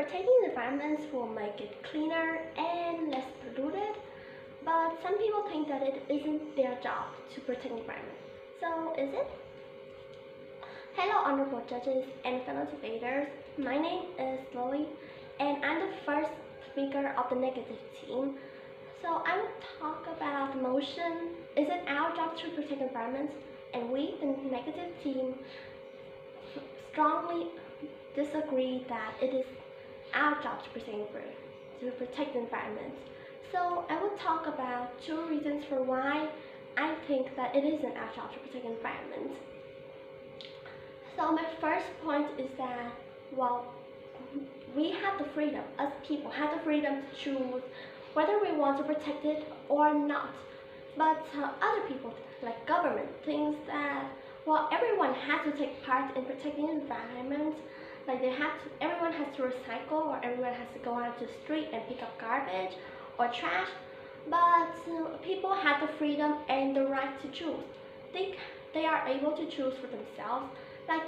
Protecting the environments will make it cleaner and less polluted, but some people think that it isn't their job to protect the environment. So is it? Hello honorable judges and fellow debaters, my name is Lily and I'm the first speaker of the negative team. So I will talk about the motion, is it our job to protect the environment? And we, the negative team, strongly disagree that it is our job to protect the environment. So I will talk about two reasons for why I think that it isn't our job to protect the environment. So my first point is that, well, we have the freedom, us people have the freedom to choose whether we want to protect it or not. But other people, like government, thinks that, well, everyone has to take part in protecting the environment. Like everyone has to recycle, or everyone has to go out to the street and pick up garbage or trash. But people have the freedom and the right to choose. They are able to choose for themselves. Like,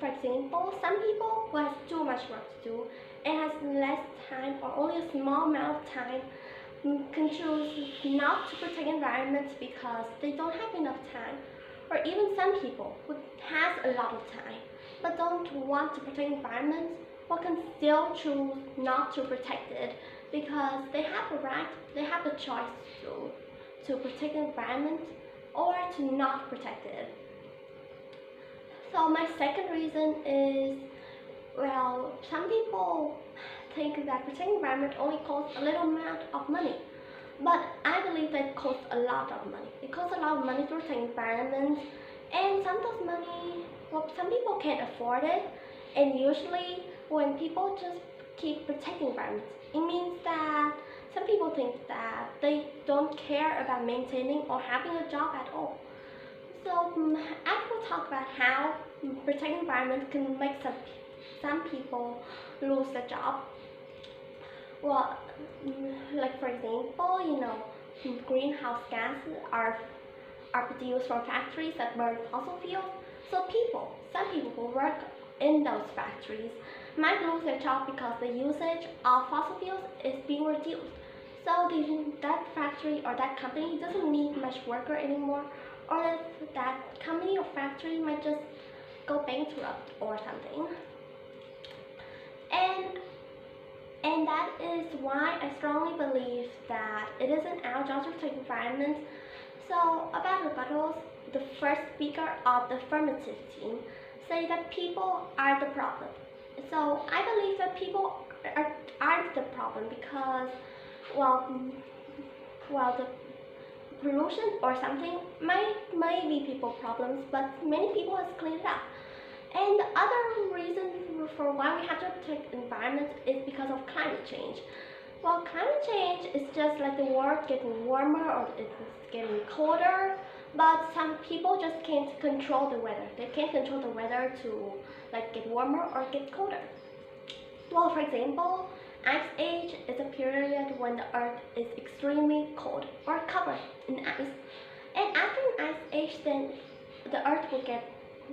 for example, some people who has too much work to do and has less time or only a small amount of time can choose not to protect environments because they don't have enough time. Or even some people who has a lot of time but don't want to protect environment, or can still choose not to protect it because they have the right, they have the choice to protect the environment or to not protect it. So my second reason is, well, some people think that protecting the environment only costs a little amount of money. But I believe that it costs a lot of money. It costs a lot of money to protect the environment, and some of those money, well, some people can't afford it. And usually when people just keep protecting the environment, it means that some people think that they don't care about maintaining or having a job at all. So I will talk about how protecting the environment can make some people lose their job. Well, like for example, greenhouse gases are produced from factories that burn fossil fuels. So some people who work in those factories might lose their job because the usage of fossil fuels is being reduced. So that factory or that company doesn't need much worker anymore, or that company or factory might just go bankrupt or something. And that is why I strongly believe that it isn't our job to protect the environment. So about rebuttals, the first speaker of the affirmative team say that people are the problem. So I believe that people aren't the problem because, well, the pollution or something might be people problems, but many people has cleaned it up. And the other reason for why we have to protect the environment is because of climate change. Well, climate change is just like the world getting warmer or it's getting colder, but some people just can't control the weather. They can't control the weather to like get warmer or get colder. Well, for example, Ice Age is a period when the earth is extremely cold or covered in ice. And after an ice age, then the earth will get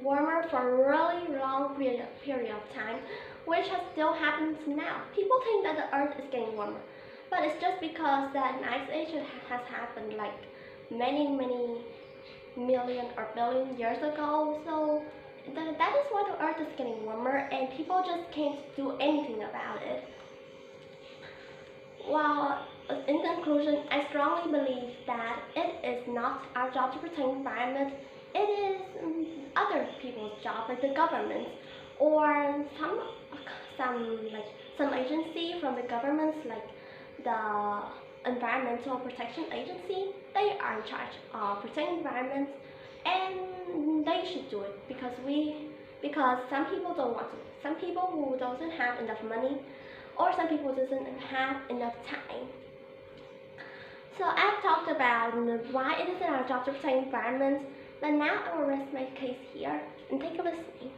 warmer for a really long period of time, which still happens now. People think that the earth is getting warmer, but it's just because that an ice age has happened like many million or billion years ago. So that is why the earth is getting warmer, and people just can't do anything about it. Well, in conclusion, I strongly believe that it is not our job to protect the environment. It is other people's job, like the government or some agency from the governments, like the Environmental Protection Agency. They are in charge of protecting the environment, and they should do it because some people don't want to. Some people who doesn't have enough money, or some people doesn't have enough time. So I've talked about why it isn't our job to protect the environment, but now I will rest my case here, and thank you for listening.